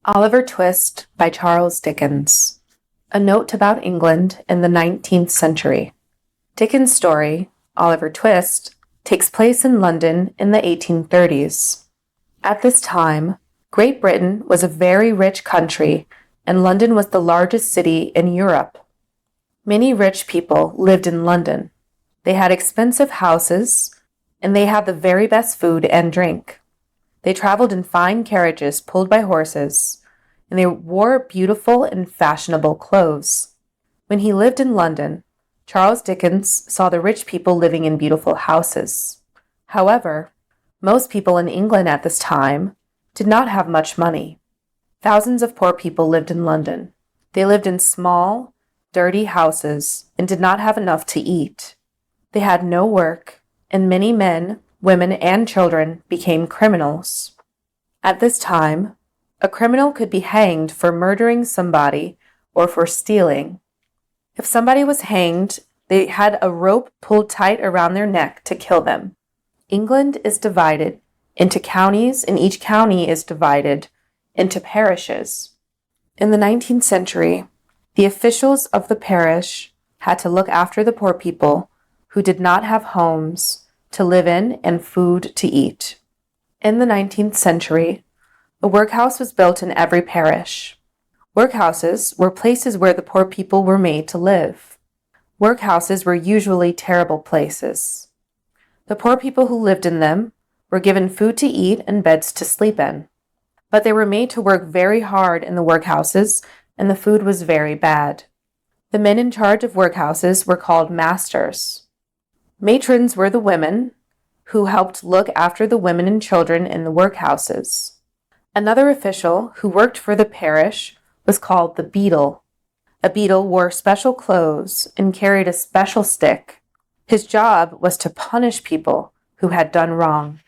Oliver Twist by Charles Dickens. A note about England in the 19th century. Dickens' story, Oliver Twist, takes place in London in the 1830s. At this time, Great Britain was a very rich country, and London was the largest city in Europe. Many rich people lived in London. They had expensive houses, and they had the very best food and drink. They traveled in fine carriages pulled by horses, and they wore beautiful and fashionable clothes. When he lived in London, Charles Dickens saw the rich people living in beautiful houses. However, most people in England at this time did not have much money. Thousands of poor people lived in London. They lived in small, dirty houses and did not have enough to eat. They had no work, and many men, women, and children became criminals. At this time, a criminal could be hanged for murdering somebody or for stealing. If somebody was hanged, they had a rope pulled tight around their neck to kill them. England is divided into counties, and each county is divided into parishes. In the 19th century, the officials of the parish had to look after the poor people who did not have homes to live in and food to eat. In the 19th century, a workhouse was built in every parish. Workhouses were places where the poor people were made to live. Workhouses were usually terrible places. The poor people who lived in them were given food to eat and beds to sleep in. But they were made to work very hard in the workhouses, and the food was very bad. The men in charge of workhouses were called masters. Matrons were the women who helped look after the women and children in the workhouses. Another official who worked for the parish was called the beadle. A beadle wore special clothes and carried a special stick. His job was to punish people who had done wrong.